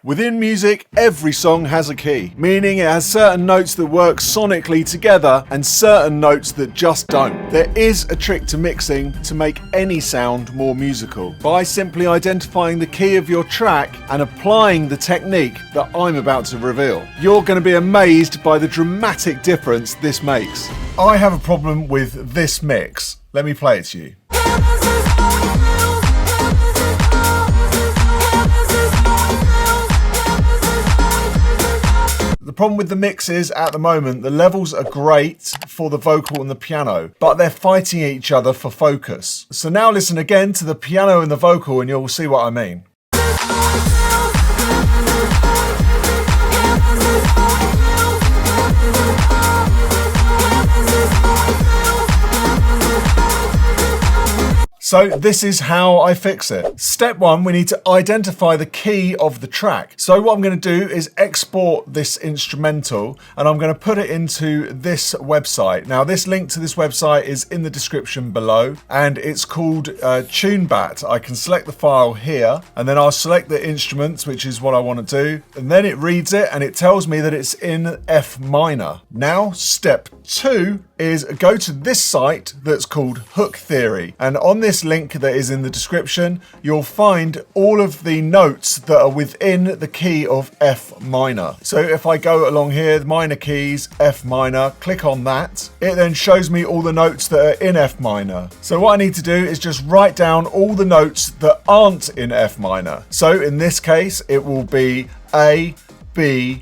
Within music, every song has a key, meaning it has certain notes that work sonically together and certain notes that just don't. There is a trick to mixing to make any sound more musical by simply identifying the key of your track and applying the technique that I'm about to reveal. You're going to be amazed by the dramatic difference this makes. I have a problem with this mix. Let me play it to you. The problem with the mix is, at the moment, the levels are great for the vocal and the piano, but they're fighting each other for focus. So now listen again to the piano and the vocal and you'll see what I mean. So this is how I fix it. Step one, we need to identify the key of the track. So what I'm going to do is export this instrumental and I'm going to put it into this website. Now this link to this website is in the description below and it's called TuneBat. I can select the file here and then I'll select the instruments, which is what I want to do. And then it reads it and it tells me that it's in F minor. Now step two is go to this site that's called Hook Theory, and on this link that is in the description you'll find all of the notes that are within the key of F minor. So if I go along here, minor keys, F minor, click on that, it then shows me all the notes that are in F minor. So what I need to do is just write down all the notes that aren't in F minor. So in this case it will be A, B,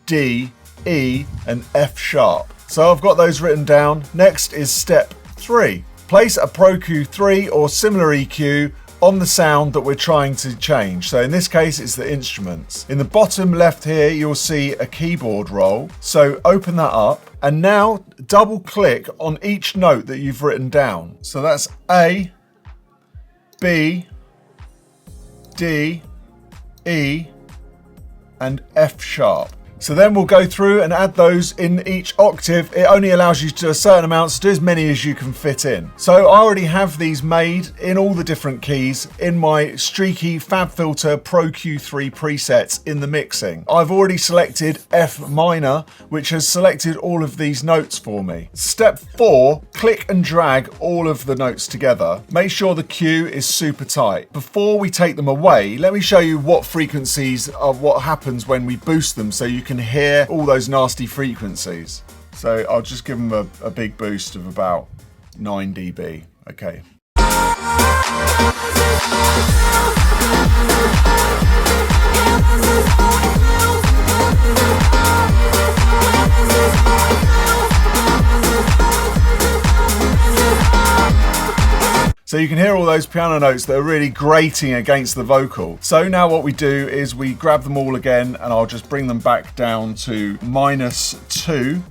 D, E and F sharp. So I've got those written down. Next is step 3. Place a Pro Q3 or similar EQ on the sound that we're trying to change. So in this case, it's the instruments. In the bottom left here, you'll see a keyboard roll. So open that up and now double click on each note that you've written down. So that's A, B, D, E, and F sharp. So then we'll go through and add those in each octave. It only allows you to do a certain amount, so do as many as you can fit in. So I already have these made in all the different keys in my Streaky FabFilter Pro Q3 presets in the mixing. I've already selected F minor, which has selected all of these notes for me. Step 4, click and drag all of the notes together. Make sure the cue is super tight. Before we take them away, let me show you what frequencies of what happens when we boost them so you can hear all those nasty frequencies. So I'll just give them a big boost of about 9 dB. Okay. So you can hear all those piano notes that are really grating against the vocal. So now what we do is we grab them all again and I'll just bring them back down to -2.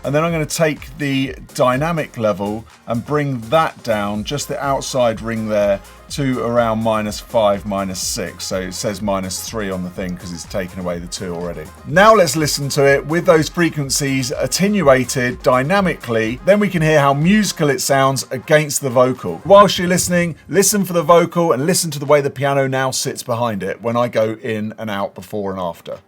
And then I'm going to take the dynamic level and bring that down, just the outside ring there, to around -5, -6. So it says -3 on the thing because it's taken away the 2 already. Now let's listen to it with those frequencies attenuated dynamically. Then we can hear how musical it sounds against the vocal. Whilst you're listening, listen for the vocal and listen to the way the piano now sits behind it when I go in and out before and after.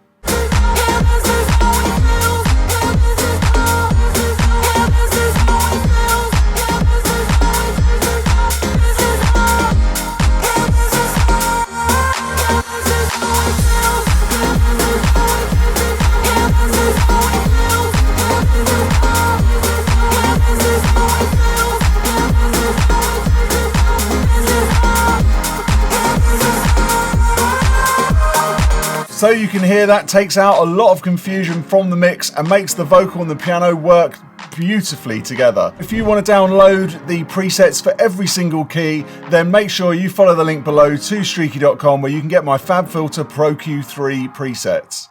So you can hear that takes out a lot of confusion from the mix and makes the vocal and the piano work beautifully together. If you want to download the presets for every single key, then make sure you follow the link below to streaky.com where you can get my FabFilter Pro Q3 presets.